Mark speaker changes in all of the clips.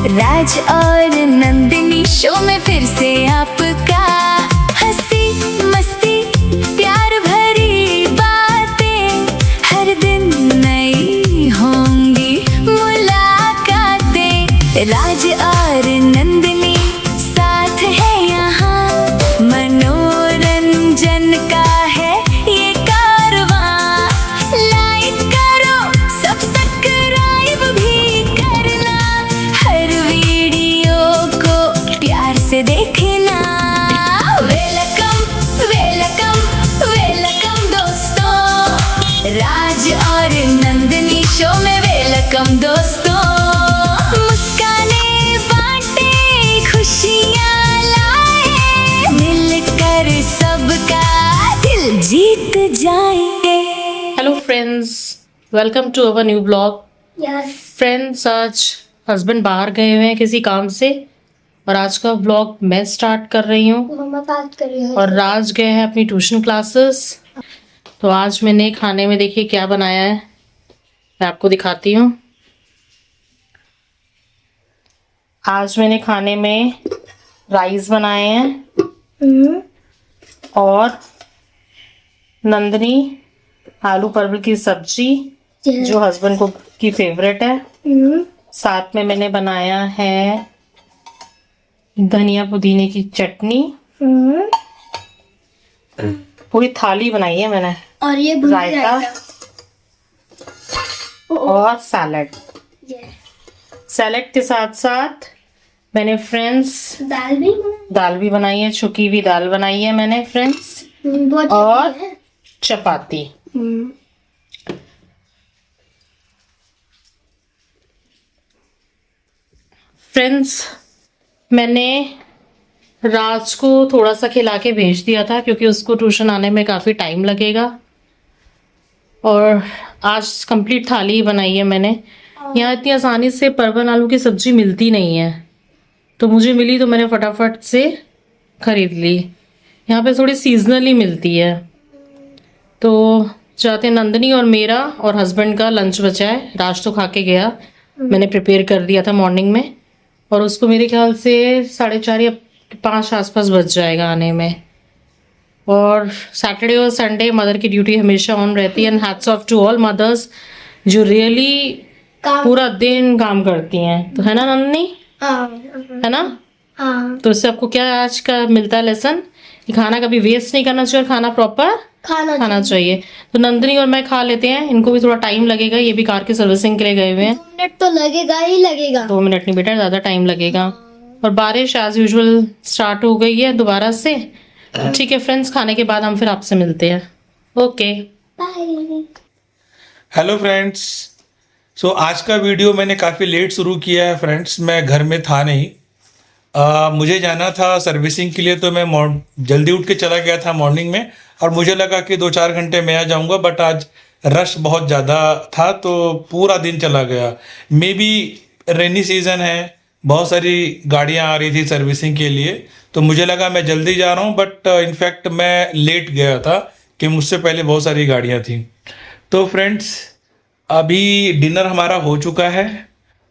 Speaker 1: राज और नंदिनी शो में फिर से आपका हंसी मस्ती प्यार भरी बातें, हर दिन नई होंगी मुलाकातें। राज और नंदिनी साथ है यहाँ, मनोरंजन का है ये कारवां। लाइक करो, सब्सक्राइब भी करना, हर वीडियो को प्यार से देखना। वेलकम वेलकम वेलकम दोस्तों, राज और नंदिनी शो में वेलकम दोस्तों। मुस्काने बांटे, खुशियाँ लाए, मिलकर सबका दिल जीत जाएंगे।
Speaker 2: Hello friends, welcome to our new blog. Friends, आज हस्बैंड बाहर गए हुए हैं किसी काम से और आज का ब्लॉग मैं स्टार्ट कर रही हूँ।
Speaker 3: मम्मा बात कर रही है
Speaker 2: और राज गए हैं अपनी ट्यूशन क्लासेस। तो आज मैंने खाने में देखिए क्या बनाया है, मैं आपको दिखाती हूँ। आज मैंने खाने में राइस बनाए हैं और नंदनी आलू परवल की सब्जी जो हस्बैंड को की फेवरेट है। साथ में मैंने बनाया है धनिया पुदीने की चटनी। पूरी थाली बनाई है मैंने।
Speaker 3: और ये
Speaker 2: रायता और सैलड। सैलड के साथ साथ मैंने फ्रेंड्स दाल भी बनाई है, छुकी हुई दाल बनाई है मैंने फ्रेंड्स, और चपाती। फ्रेंड्स, मैंने राज को थोड़ा सा खिला के भेज दिया था क्योंकि उसको ट्यूशन आने में काफ़ी टाइम लगेगा। और आज कंप्लीट थाली ही बनाई है मैंने। यहाँ इतनी आसानी से परवल आलू की सब्ज़ी मिलती नहीं है, तो मुझे मिली तो मैंने फटाफट से ख़रीद ली। यहाँ पे थोड़ी सीजनली मिलती है। तो चाहते नंदनी और मेरा और हस्बैंड का लंच बचा है। राज तो खा के गया, मैंने प्रिपेयर कर दिया था मॉर्निंग में, और उसको मेरे ख्याल से 4:30 या 5 आसपास बच जाएगा आने में। और सैटरडे और संडे मदर की ड्यूटी हमेशा ऑन रहती है। And hats off to all mothers जो रियली पूरा दिन काम करती हैं। तो है ना नंदनी, है ना? तो इससे आपको क्या आज का मिलता है लेसन कि खाना कभी वेस्ट नहीं करना चाहिए और खाना प्रॉपर खाना चाहिए। तो नंदनी और मैं खा लेते हैं, इनको भी थोड़ा टाइम लगेगा, ये भी कार की सर्विसिंग के लिए गए हुए हैं।
Speaker 3: 2 मिनट तो लगेगा ही लगेगा।
Speaker 2: 2 मिनट नहीं बेटा, ज़्यादा टाइम लगेगा। और बारिश एज यूजुअल स्टार्ट हो गई है दोबारा से। ठीक है फ्रेंड्स, खाने के बाद हम फिर आपसे मिलते हैं। Okay
Speaker 3: bye.
Speaker 4: Hello friends, so आज का वीडियो मैंने काफ़ी लेट शुरू किया है फ्रेंड्स। मैं घर में था नहीं, मुझे जाना था सर्विसिंग के लिए, तो मैं जल्दी उठ के चला गया था मॉर्निंग में। और मुझे लगा कि 2-4 घंटे में आ जाऊंगा, बट आज रश बहुत ज़्यादा था तो पूरा दिन चला गया। मे बी रेनी सीज़न है, बहुत सारी गाड़ियाँ आ रही थी सर्विसिंग के लिए, तो मुझे लगा मैं जल्दी जा रहा हूँ, बट इनफैक्ट मैं लेट गया था कि मुझसे पहले बहुत सारी गाड़ियाँ थी। तो फ्रेंड्स, अभी डिनर हमारा हो चुका है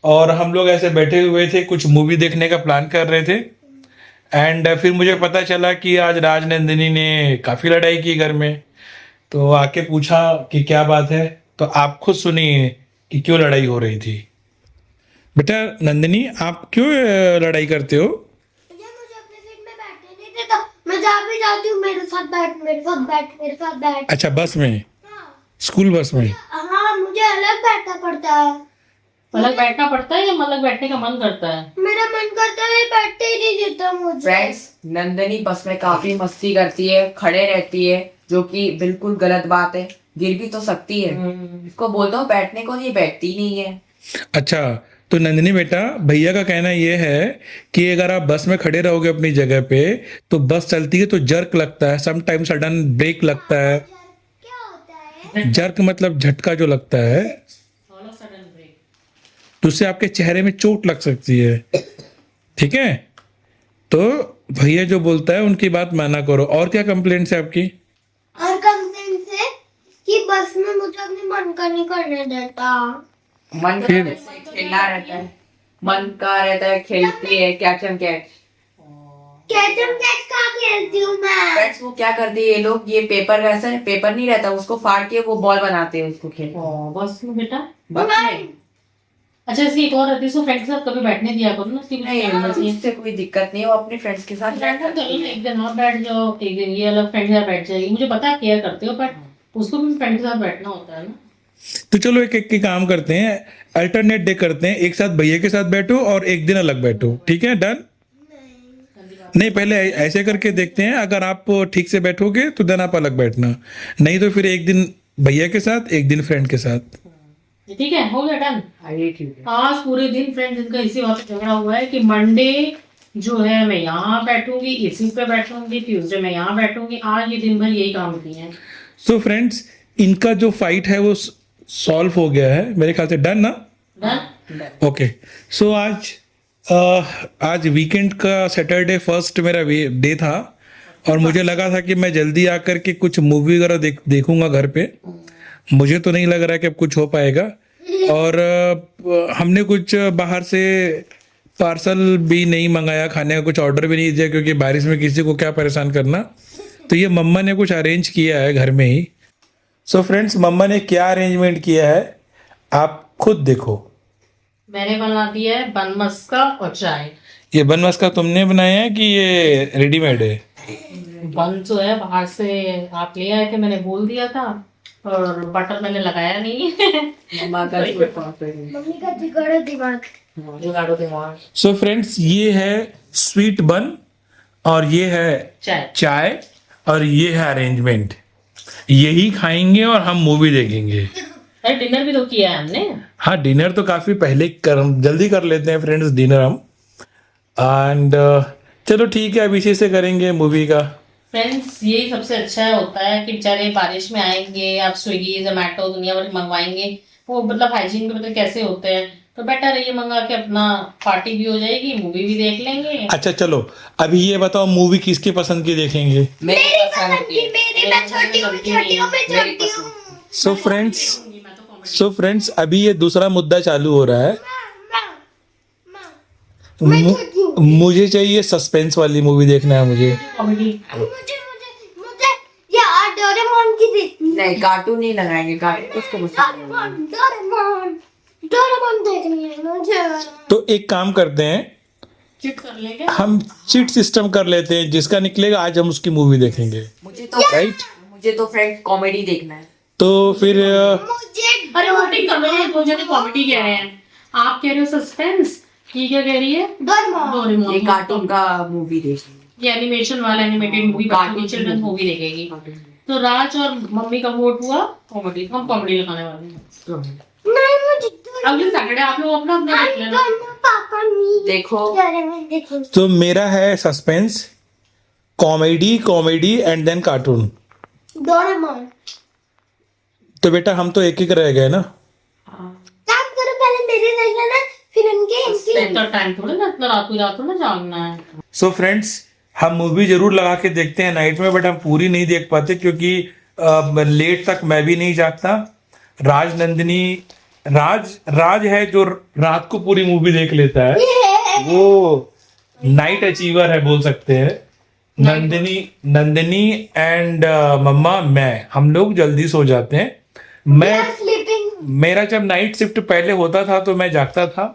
Speaker 4: और हम लोग ऐसे बैठे हुए थे, कुछ मूवी देखने का प्लान कर रहे थे। एंड फिर मुझे पता चला कि आज राज नंदिनी ने काफ़ी लड़ाई की घर में। तो आके पूछा कि क्या बात है, तो आप खुद सुनिए कि क्यों लड़ाई हो रही थी। बेटा नंदिनी, आप क्यों लड़ाई करते हो?
Speaker 3: मुझे अपने सीट में बैठने नहीं देता। मैं जहाँ भी जाती हूँ मेरे साथ बैठ, मेरे साथ बैठ, मेरे साथ बैठ।
Speaker 4: अच्छा, बस में? स्कूल बस में?
Speaker 3: हाँ, मुझे अलग बैठना पड़ता है।
Speaker 2: अलग बैठना पड़ता है या अलग बैठने का मन करता है?
Speaker 3: मेरा मन करता है, बैठते ही नहीं देता मुझे।
Speaker 5: फ्रेंड्स, नंदनी बस में काफी मस्ती करती है, खड़े रहती है, जो कि बिल्कुल गलत बात है। गिर भी तो सकती है। इसको बोलता हूँ बैठने को, नहीं बैठती नहीं है।
Speaker 4: अच्छा, तो नंदिनी बेटा, भैया का कहना ये है कि अगर आप बस में खड़े रहोगे अपनी जगह पे, तो बस चलती है तो जर्क लगता है, सम टाइम सडन ब्रेक लगता है।
Speaker 3: क्या होता है?
Speaker 4: जर्क मतलब झटका जो लगता है, तो उससे आपके चेहरे में चोट लग सकती है। ठीक है, तो भैया जो बोलता है उनकी बात माना करो। और क्या कंप्लेंट है आपकी?
Speaker 3: और कंप्लेंट है कि बस में मुझे अपने मन का नहीं करने देता।
Speaker 5: मन
Speaker 4: फिर
Speaker 5: खेलना रहता है। मन का रहता है, खेलती है कैच एंड कैच।
Speaker 3: कैचम कैच कहाँ खेलती हूँ मैं?
Speaker 5: फ्रेंड्स वो क्या करते हैं ये लोग, ये पेपर वैसा पेपर नहीं रहता, उसको फाड़ के वो बॉल बनाते हैं, उसको खेल
Speaker 2: बस में बेटा।
Speaker 5: बस नहीं।
Speaker 2: अच्छा इसकी एक और रहती है, उसको फ्रेंड के साथ कभी बैठने दिया करो ना, उसकी
Speaker 5: नहीं मुझे इससे कोई दिक्कत नहीं है, वो अपने फ्रेंड्स के साथ
Speaker 2: फ्रेंड तो एक दिन और बैठ जाओ, एक दिन ये अलग फ्रेंड के साथ बैठ जाएगी। मुझे पता है केयर करते हो, बट उसको भी फ्रेंड के साथ बैठना होता है ना।
Speaker 4: तो चलो एक एक के काम करते हैं, अल्टरनेट डे करते हैं, एक साथ भैया के साथ बैठो और एक दिन अलग बैठो, ठीक है? डन? नहीं पहले ऐसे करके देखते हैं, अगर आप ठीक से बैठोगे तो देन आप अलग बैठना, नहीं तो फिर एक दिन भैया के साथ एक दिन फ्रेंड के साथ।
Speaker 2: ठीक है, हो गया डन।
Speaker 5: ये ठीक है।
Speaker 2: आज पूरे दिन फ्रेंड्स इनका इसी बात पे झगड़ा हुआ है कि मंडे जो है मैं यहाँ बैठूंगी, इसी पे बैठूंगी, ट्यूसडे मैं यहाँ बैठूंगी। आज ये दिन भर यही काम किए हैं।
Speaker 4: सो फ्रेंड्स इनका जो फाइट है वो सॉल्व हो गया है मेरे ख्याल से। डन ना?
Speaker 2: डन।
Speaker 4: ओके। सो आज वीकेंड का सैटरडे फर्स्ट मेरा डे था और मुझे लगा था कि मैं जल्दी आकर के कुछ मूवी वगैरह देखूंगा घर पे। मुझे तो नहीं लग रहा है कि अब कुछ हो पाएगा, और हमने कुछ बाहर से पार्सल भी नहीं मंगाया, खाने का कुछ ऑर्डर भी नहीं दिया, क्योंकि बारिश में किसी को क्या परेशान करना। तो ये मम्मा ने कुछ अरेंज किया है घर में ही। सो फ्रेंड्स मम्मा ने क्या अरेंजमेंट किया है आप खुद देखो।
Speaker 2: मैंने बना दिया है बन मस्का और चाय।
Speaker 4: ये बन मस्का तुमने बनाया है कि ये रेडीमेड है?
Speaker 2: बन जो है बाहर से आप ले आए थे, मैंने बोल दिया था, और बटर मैंने लगाया नहीं।
Speaker 5: मम्मा का
Speaker 3: मम्मी का जिगड़ दिमाग।
Speaker 2: जुगाड़ो दिमाग।
Speaker 4: सो फ्रेंड्स ये है स्वीट बन और ये है
Speaker 2: चाय।
Speaker 4: चाय और ये है अरेंजमेंट। यही खाएंगे और हम मूवी देखेंगे।
Speaker 2: अरे डिनर भी तो किया है हमने।
Speaker 4: हाँ डिनर तो काफी पहले जल्दी कर लेते हैं फ्रेंड्स डिनर हम। एंड चलो ठीक है, अब इसी से करेंगे मूवी का।
Speaker 2: फ्रेंड्स यही सबसे अच्छा होता है कि बेचारे बारिश में आएंगे, आप स्विगी जोमेटो दुनिया भर मंगवाएंगे, वो मतलब हाइजीन पे पता कैसे होते हैं। तो बेटर है ये मंगा के अपना पार्टी भी हो जाएगी, मूवी भी देख लेंगे।
Speaker 4: अच्छा चलो अभी ये बताओ मूवी किसके पसंद की देखेंगे?
Speaker 5: मेरी पसंद की।
Speaker 3: मेरी मैं छोटी हूँ, छोटी हूँ, मैं छोटी हूँ।
Speaker 4: सो फ्रेंड्स अभी ये दूसरा मुद्दा चालू हो रहा है। मुझे चाहिए सस्पेंस वाली मूवी देखना है मुझे।
Speaker 2: कॉमेडी।
Speaker 3: मुझे यार डोरेमोन की देखनी है।
Speaker 5: नहीं कार्टून नहीं लगाएंगे, कार्टून उसको
Speaker 3: डोरेमोन देखनी है मुझे।
Speaker 4: तो एक काम करते हैं,
Speaker 2: चिट कर लेंगे।
Speaker 4: हम चिट सिस्टम कर लेते हैं, जिसका निकलेगा आज हम उसकी मूवी देखेंगे।
Speaker 5: मुझे तो फ्रेंड कॉमेडी देखना है।
Speaker 4: तो फिर
Speaker 3: मुझे
Speaker 2: अरे वो ठीक कर लो, मुझे तो कॉमेडी कह रहे हैं, आप कह रहे हो सस्पेंस। ये क्या कह रही है?
Speaker 3: डोरेमोन।
Speaker 2: डोरेमोन।
Speaker 5: ये कार्टून का मूवी देखनी
Speaker 2: ये एनिमेशन वाला animated movie, cartoon children movie देखेगी। तो राज और मम्मी का वोट हुआ कॉमेडी, हम कॉमेडी लगाने वाले हैं।
Speaker 3: नहीं मुझे
Speaker 2: अगले सैटरडे आप लोग अपना अपना देख लेना।
Speaker 3: पापा नहीं
Speaker 5: देखो।
Speaker 3: डोरेमोन देखो।
Speaker 4: तो मेरा है suspense, comedy and then cartoon.
Speaker 3: Doraemon.
Speaker 4: तो बेटा हम तो एक रह गए ना।
Speaker 3: काम करो, पहले मेरे देख लेना, फिर उनके
Speaker 2: इतना टाइम थोड़ा ना, इतना रात में जागना है।
Speaker 4: सो फ्रेंड्स हम मूवी जरूर लगा के देखते हैं नाइट में, बट हम पूरी नहीं देख पाते क्योंकि लेट तक मैं भी नहीं जागता। राज है जो रात को पूरी मूवी देख लेता है, वो नाइट अचीवर है बोल सकते हैं। नंदिनी एंड मम्मा हम लोग जल्दी सो जाते हैं। मेरा जब नाइट शिफ्ट पहले होता था तो मैं जागता था,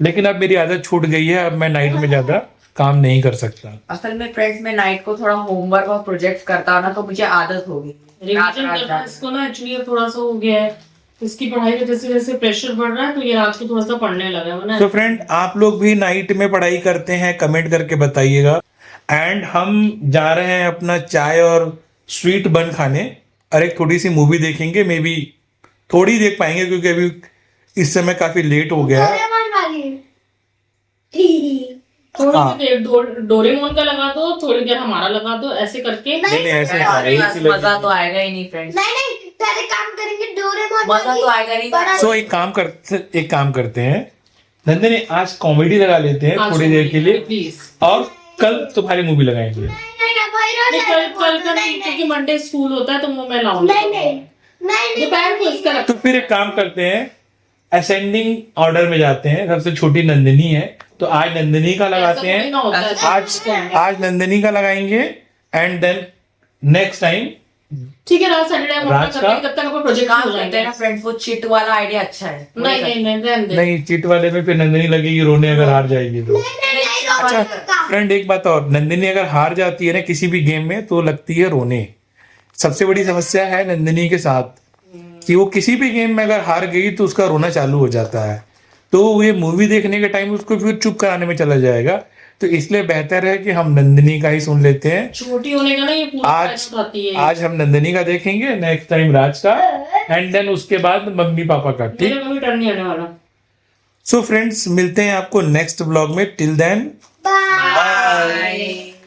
Speaker 4: लेकिन अब मेरी आदत छूट गई है, अब मैं नाइट में ज्यादा काम नहीं कर सकता।
Speaker 5: असल में फ्रेंड्स में नाइट को थोड़ा होमवर्क और प्रोजेक्ट करता हूँ ना, तो मुझे आदत हो गई।
Speaker 2: रिवीजन करना इसको ना एक्चुअली थोड़ा सा हो गया है, इसकी पढ़ाई में जैसे जैसे प्रेशर बढ़ रहा है तो ये रात को थोड़ा सा पढ़ने लगा है ना।
Speaker 4: तो फ्रेंड आप लोग भी नाइट में पढ़ाई करते हैं, कमेंट करके बताइएगा। एंड हम जा रहे हैं अपना चाय और स्वीट बन खाने और एक थोड़ी सी मूवी देखेंगे। मे बी थोड़ी देख पाएंगे क्योंकि अभी इस समय काफी लेट हो गया है।
Speaker 3: डोरेमोन वाली।
Speaker 2: थोड़ी सी देर डोरेमोन का लगा दो, थोड़ी देर हमारा लगा दो, ऐसे करके।
Speaker 4: नहीं ऐसे
Speaker 5: मजा तो आएगा ही नहीं फ्रेंड्स।
Speaker 3: नहीं पहले काम करेंगे डोरेमोन
Speaker 5: मजा तो आएगा नहीं।
Speaker 4: सो एक काम करते हैं नंदिनी, आज कॉमेडी लगा लेते हैं थोड़ी देर के लिए,
Speaker 2: प्लीज।
Speaker 4: और कल तुम्हारी मूवी लगाएंगे।
Speaker 2: कल का नहीं, क्योंकि मंडे स्कूल होता है तो वो मैं लाऊंगी।
Speaker 3: नहीं
Speaker 2: दोपहर को इसका
Speaker 4: तो फिर एक काम करते हैं, असेंडिंग ऑर्डर में जाते हैं। सबसे छोटी नंदिनी है, तो आज नंदिनी का लगाते हैं। आज नंदिनी का लगाएंगे एंड देन नेक्स्ट टाइम
Speaker 2: ठीक है, रात सैटरडे हम
Speaker 4: रात
Speaker 2: अपना
Speaker 4: का-
Speaker 2: करते हैं, तब तक आपको प्रोजेक्ट
Speaker 5: काम
Speaker 2: हो
Speaker 5: करते हैं
Speaker 2: जाएगा।
Speaker 5: ना फ्रेंड्स, वो चिट वाला आइडिया अच्छा है।
Speaker 2: नहीं नहीं नहीं रहने दे।
Speaker 4: नहीं, चीट वाले में फिर नंदिनी लगेगी रोने अगर हार जाएगी तो। अच्छा फ्रेंड, एक बात और, नंदिनी अगर हार जाती है ना किसी भी गेम में तो लगती है रोने। सबसे बड़ी समस्या है नंदिनी के साथ कि वो किसी भी गेम में अगर हार गई तो उसका रोना चालू हो जाता है। तो ये मूवी देखने के टाइम उसको फिर चुप कराने में चला जाएगा। तो इसलिए बेहतर है कि हम नंदिनी का ही सुन लेते हैं।
Speaker 2: छोटी होने का ना ये पूरा
Speaker 4: आज
Speaker 2: फायदा उठाती है।
Speaker 4: आज हम नंदिनी का देखेंगे, नेक्स्ट टाइम राज का, एंड देन उसके बाद मम्मी पापा का। ठीक।
Speaker 2: मेरा कभी टर्न नहीं आने वाला।
Speaker 4: सो फ्रेंड्स, मिलते हैं आपको नेक्स्ट ब्लॉग में। Till then
Speaker 3: bye.
Speaker 5: बाय।